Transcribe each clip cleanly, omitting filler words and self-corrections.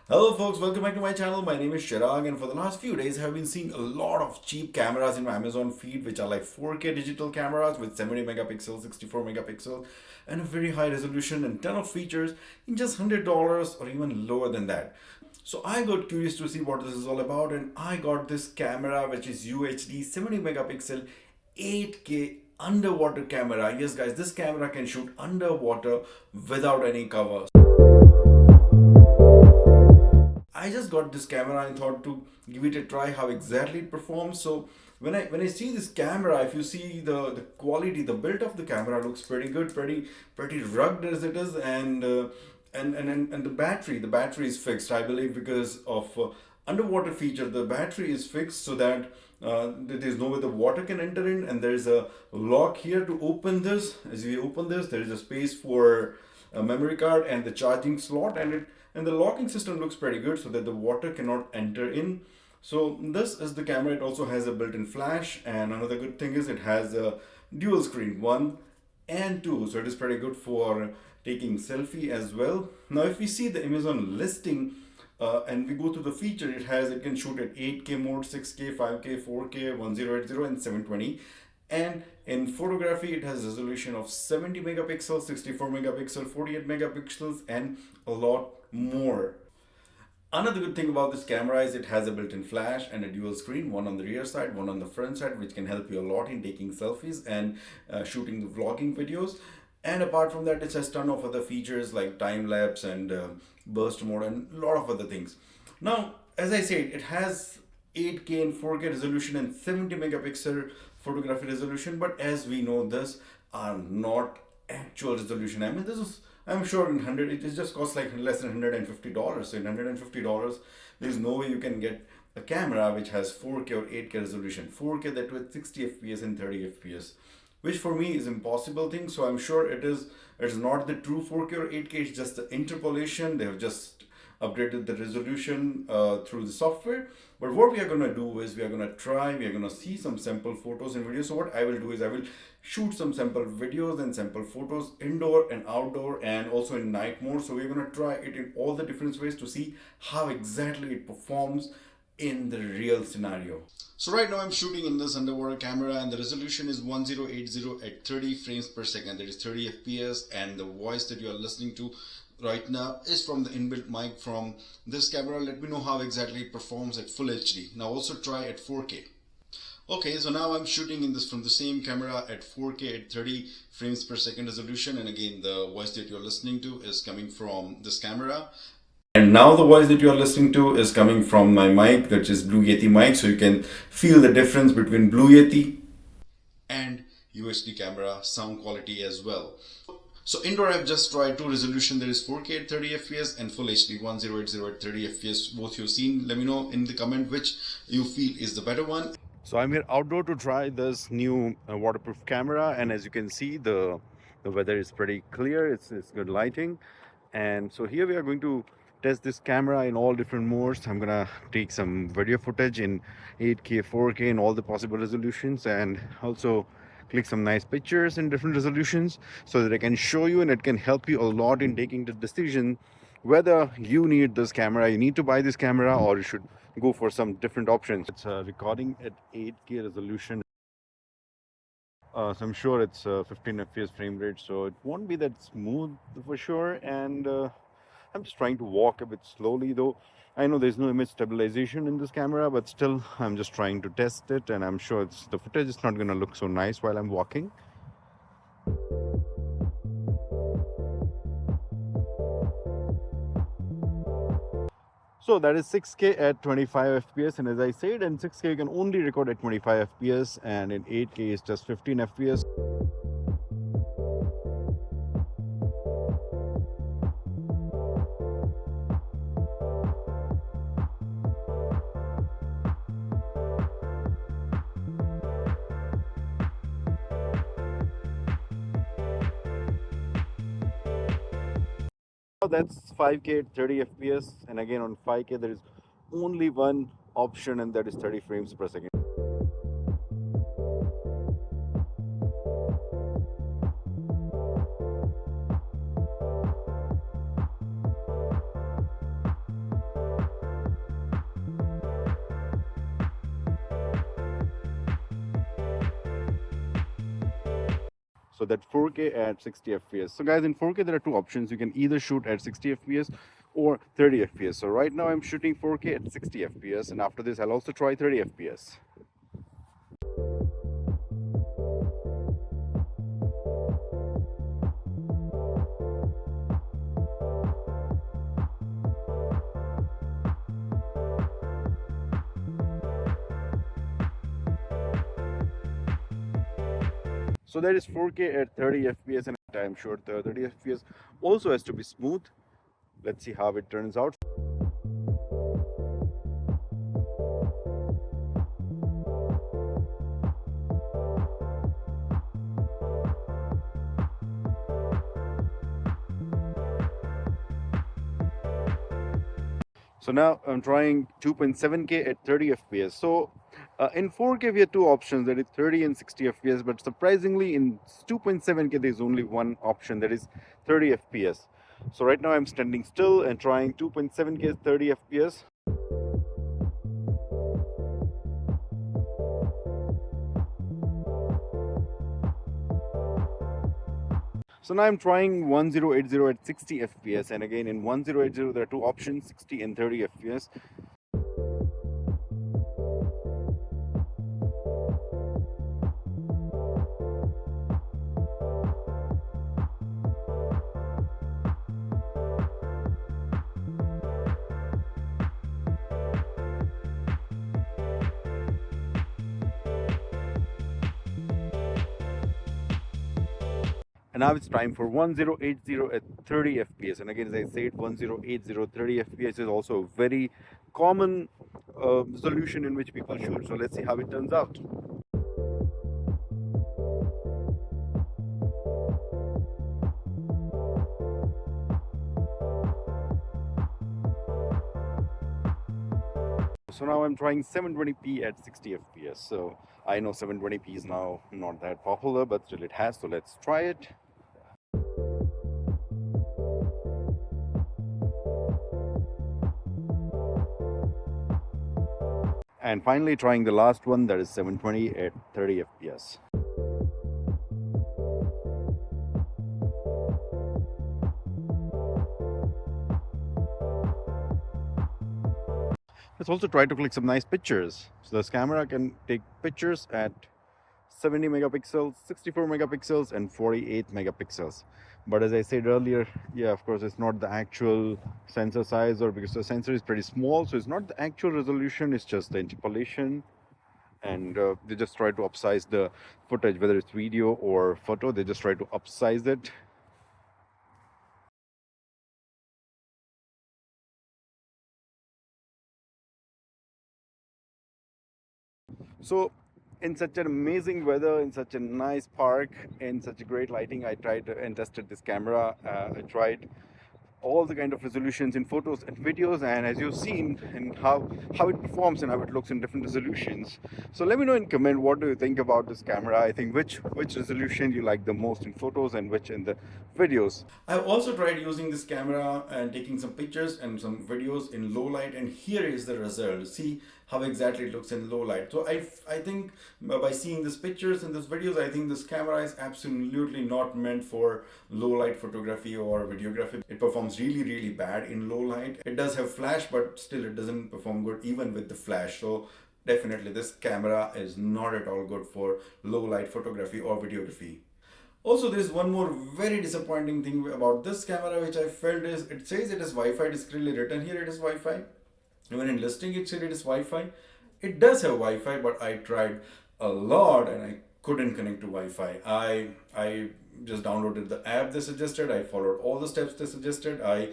Hello folks, welcome back to my channel. My name is Chirag, and for the last few days I have been seeing a lot of cheap cameras in my Amazon feed, which are like 4K digital cameras with 70 megapixels, 64 megapixels and a very high resolution and ton of features in just $100 or even lower than that. So I got curious to see what this is all about, and I got this camera which is UHD 70 megapixel 8K underwater camera. Yes guys, this camera can shoot underwater without any cover. I just got this camera and thought to give it a try how exactly it performs. So when I see this camera, if you see the quality, the build of the camera looks pretty good, pretty rugged as it is, and the battery is fixed, I believe, because of underwater feature. The battery is fixed so that there's no way the water can enter in, and there's a lock here to open this. As you open this, there is a space for a memory card and the charging slot, and the locking system looks pretty good so that the water cannot enter in. So this is the camera. It also has a built-in flash, and another good thing is it has a dual screen, one and two, so it is pretty good for taking selfie as well. Now if we see the Amazon listing, and we go to the feature, it can shoot at 8K mode, 6K, 5K, 4K, 1080 and 720. And in photography, it has resolution of 70 megapixels, 64 megapixel, 48 megapixels, and a lot more. Another good thing about this camera is it has a built-in flash and a dual screen, one on the rear side, one on the front side, which can help you a lot in taking selfies and shooting the vlogging videos. And apart from that, it has ton of other features like time lapse and burst mode and a lot of other things. Now, as I said, it has 8K and 4K resolution and 70 megapixel photography resolution, but as we know, this are not actual resolution. I mean, this is, I'm sure in 100 it just costs like less than $150. So in $150 there's no way you can get a camera which has 4K or 8K resolution, 4K that with 60 fps and 30 fps, which for me is impossible thing. So I'm sure it is not the true 4K or 8K, it's just the interpolation. They have just updated the resolution through the software. But what we are going to do is we are going to see some sample photos and videos. So what I will do is I will shoot some sample videos and sample photos indoor and outdoor and also in night mode. So we're going to try it in all the different ways to see how exactly it performs in the real scenario. So right now I'm shooting in this underwater camera, and the resolution is 1080 at 30 frames per second, that is 30 fps, and the voice that you are listening to right now is from the inbuilt mic from this camera. Let me know how exactly it performs at full HD. Now also try at 4K. Okay, so now I'm shooting in this from the same camera at 4K at 30 frames per second resolution, and again the voice that you're listening to is coming from this camera. And now the voice that you are listening to is coming from my mic, which is Blue Yeti mic, so you can feel the difference between Blue Yeti and UHD camera sound quality as well. So indoor I've just tried two resolution. There is 4K at 30 fps and full HD 1080 at 30 fps. Both you've seen. Let me know in the comment which you feel is the better one. So I'm here outdoor to try this new waterproof camera, and as you can see, the weather is pretty clear. It's good lighting, and so here we are going to test this camera in all different modes. I'm gonna take some video footage in 8K, 4K, and all the possible resolutions, and also click some nice pictures in different resolutions so that I can show you, and it can help you a lot in taking the decision whether you need this camera, you need to buy this camera, or you should go for some different options. It's recording at 8K resolution. So I'm sure it's 15 fps frame rate, so it won't be that smooth for sure. And I'm just trying to walk a bit slowly, though. I know there's no image stabilization in this camera, but still I'm just trying to test it, and I'm sure the footage is not going to look so nice while I'm walking. So that is 6K at 25 fps, and as I said, in 6K you can only record at 25 fps, and in 8K it's just 15 fps. That's 5K at 30 fps, and again on 5K there is only one option, and that is 30 frames per second. So that 4K at 60 FPS. So guys, in 4K there are two options. You can either shoot at 60 FPS or 30 FPS. So right now I'm shooting 4K at 60 FPS, and after this I'll also try 30 FPS. So that is 4K at 30 FPS, and I'm sure the 30 FPS also has to be smooth. Let's see how it turns out. So now I'm trying 2.7K at 30 FPS. So in 4K we have two options, that is 30 and 60 FPS, but surprisingly in 2.7K there's only one option, that is 30 FPS. So right now I'm standing still and trying 2.7K at 30 FPS. So now I'm trying 1080 at 60 FPS, and again in 1080 there are two options, 60 and 30 FPS. And now it's time for 1080 at 30 FPS. And again, as I said, 1080 30 FPS is also a very common solution in which people shoot. So let's see how it turns out. So now I'm trying 720p at 60 FPS. So I know 720p is now not that popular, but still it has. So let's try it. And finally trying the last one, that is 720 at 30 FPS. Let's also try to click some nice pictures. So this camera can take pictures at 70 megapixels, 64 megapixels, and 48 megapixels. But as I said earlier, yeah, of course, it's not the actual sensor size, or because the sensor is pretty small, so it's not the actual resolution, it's just the interpolation. And they just try to upsize the footage, whether it's video or photo, they just try to upsize it. So in such an amazing weather, in such a nice park, in such a great lighting, I tried and tested this camera. I tried all the kind of resolutions in photos and videos, and as you've seen, and how it performs and how it looks in different resolutions. So let me know in comment, what do you think about this camera? I think which resolution you like the most in photos and which in the videos. I've also tried using this camera and taking some pictures and some videos in low light, and here is the result. See how exactly it looks in low light. So I think by seeing these pictures and these videos, I think this camera is absolutely not meant for low light photography or videography. It performs really bad in low light. It does have flash, but still it doesn't perform good even with the flash. So definitely this camera is not at all good for low light photography or videography. Also, there is one more very disappointing thing about this camera which I felt is, it says it is Wi-Fi, it is clearly written here it is Wi-Fi. Even in listing it said it is Wi-Fi. It does have Wi-Fi, but I tried a lot and I couldn't connect to Wi-Fi. I just downloaded the app they suggested. I followed all the steps they suggested. I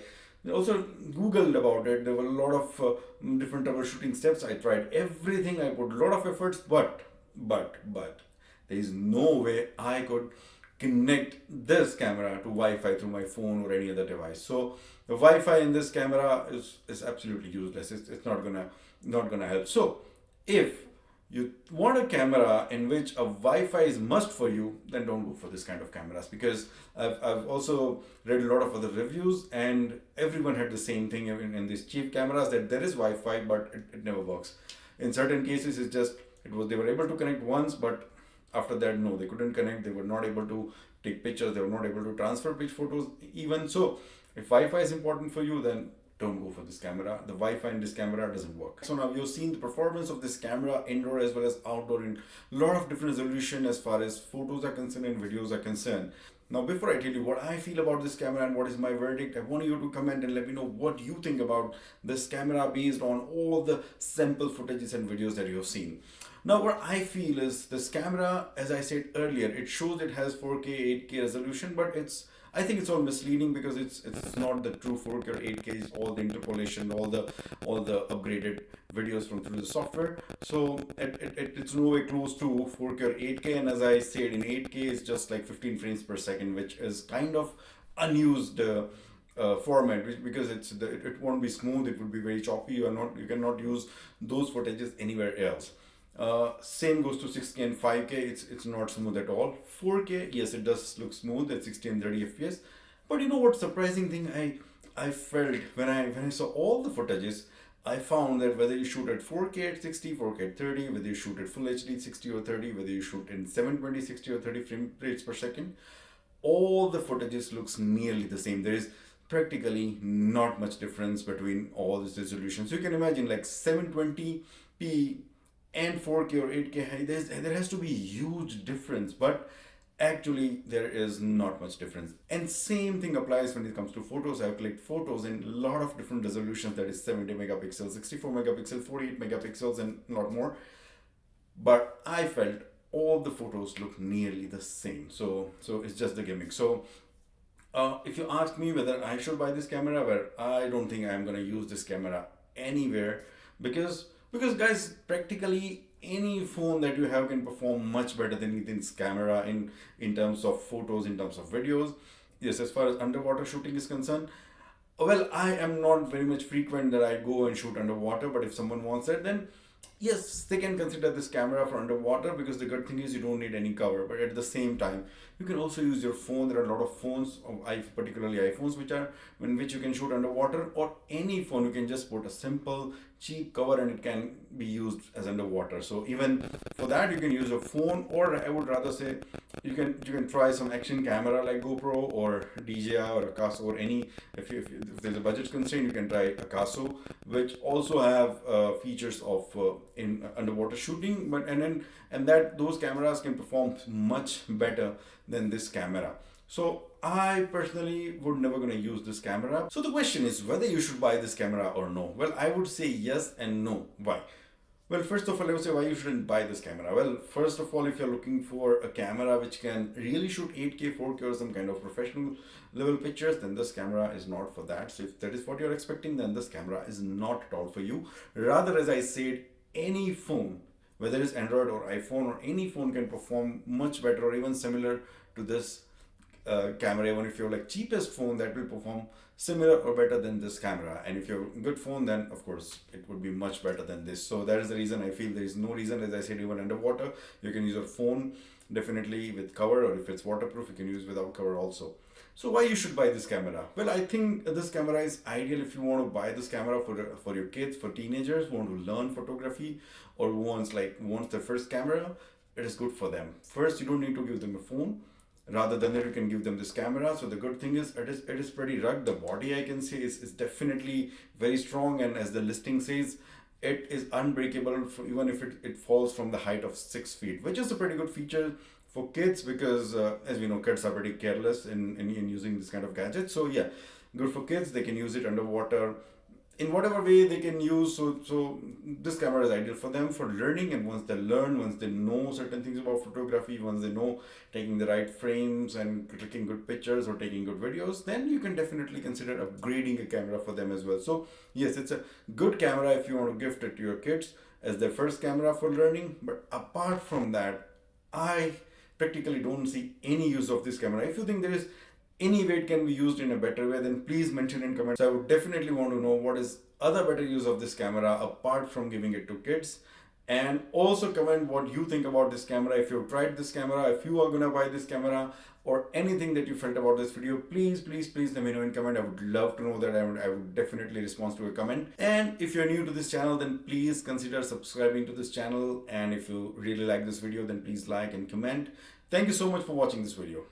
also Googled about it. There were a lot of different troubleshooting steps. I tried everything. I put a lot of efforts, but there is no way I could connect this camera to Wi-Fi through my phone or any other device. So the Wi-Fi in this camera is absolutely useless. It's not gonna help. So if you want a camera in which a Wi-Fi is must for you, then don't go for this kind of cameras, because I've also read a lot of other reviews and everyone had the same thing in these cheap cameras, that there is Wi-Fi but it never works. In certain cases they were able to connect once, but after that no, they couldn't connect. They were not able to take pictures, they were not able to transfer photos even. So if Wi-Fi is important for you, then don't go for this camera. The Wi-Fi in this camera doesn't work. So now you've seen the performance of this camera indoor as well as outdoor in a lot of different resolution as far as photos are concerned and videos are concerned. Now before I tell you what I feel about this camera and what is my verdict, I want you to comment and let me know what you think about this camera based on all the sample footages and videos that you've seen. Now what I feel is this camera, as I said earlier, it shows it has 4K, 8K resolution, but I think it's all misleading because it's not the true 4K or 8K. It's all the interpolation, all the upgraded videos from through the software. So it's no way close to 4K or 8K. And as I said, in 8K it's just like 15 frames per second, which is kind of unused format, because it won't be smooth. It would be very choppy. You cannot use those footages anywhere else. Same goes to 6K and 5K. It's not smooth at all. 4K, yes, it does look smooth at 60 and 30 FPS. But you know what surprising thing I felt when I saw all the footages, I found that whether you shoot at 4K at 60, 4K at 30, whether you shoot at Full HD 60 or 30, whether you shoot in 720 60 or 30 frame rates per second, all the footages looks nearly the same. There is practically not much difference between all these resolutions. So you can imagine like 720p and 4K or 8K high, there has to be huge difference, but actually there is not much difference. And same thing applies when it comes to photos. I've clicked photos in a lot of different resolutions, that is 70 megapixels, 64 megapixels, 48 megapixels and a lot more, but I felt all the photos look nearly the same. So it's just the gimmick. So if you ask me whether I should buy this camera, well, I don't think I'm gonna use this camera anywhere, because guys, practically any phone that you have can perform much better than this camera in terms of photos, in terms of videos. Yes, as far as underwater shooting is concerned, well, I am not very much frequent that I go and shoot underwater, but if someone wants it, then yes, they can consider this camera for underwater, because the good thing is you don't need any cover. But at the same time, you can also use your phone. There are a lot of phones, particularly iPhones, which you can shoot underwater, or any phone you can just put a simple cheap cover and it can be used as underwater. So even for that you can use a phone, or I would rather say you can try some action camera like GoPro or DJI or Akaso, or any, if there's a budget constraint, you can try Akaso, which also have features of in underwater shooting, but those cameras can perform much better than this camera. So I personally would never gonna use this camera. So the question is whether you should buy this camera or no. Well, I would say yes and no. Why? Well, first of all, I would say why you shouldn't buy this camera. Well, first of all, if you're looking for a camera which can really shoot 8K, 4K or some kind of professional level pictures, then this camera is not for that. So if that is what you're expecting, then this camera is not at all for you. Rather, as I said, any phone, whether it's Android or iPhone, or any phone can perform much better or even similar to this camera. Even if you're like cheapest phone, that will perform similar or better than this camera. And if you're a good phone, then of course it would be much better than this. So that is the reason I feel there is no reason, as I said, even underwater you can use your phone definitely with cover, or if it's waterproof you can use without cover also. So why you should buy this camera? Well, I think this camera is ideal if you want to buy this camera for your kids, for teenagers who want to learn photography, or who wants their first camera. It is good for them. First, you don't need to give them a phone. Rather than that, you can give them this camera. So the good thing is it is pretty rugged. The body, I can say, is definitely very strong, and as the listing says, it is unbreakable even if it falls from the height of 6 feet, which is a pretty good feature for kids, because as we know, kids are pretty careless in using this kind of gadget. So yeah, good for kids. They can use it underwater in whatever way they can use. So this camera is ideal for them for learning. And once they learn, once they know certain things about photography, once they know taking the right frames and clicking good pictures or taking good videos, then you can definitely consider upgrading a camera for them as well. So yes, it's a good camera if you want to gift it to your kids as their first camera for learning. But apart from that, I practically don't see any use of this camera. If you think there is any way it can be used in a better way, then please mention in comments. I would definitely want to know what is other better use of this camera apart from giving it to kids. And also comment what you think about this camera. If you've tried this camera, if you are gonna buy this camera, or anything that you felt about this video, please let me know in comment. I would love to know that. I would definitely respond to a comment. And if you're new to this channel, then please consider subscribing to this channel. And if you really like this video, then please like and comment. Thank you so much for watching this video.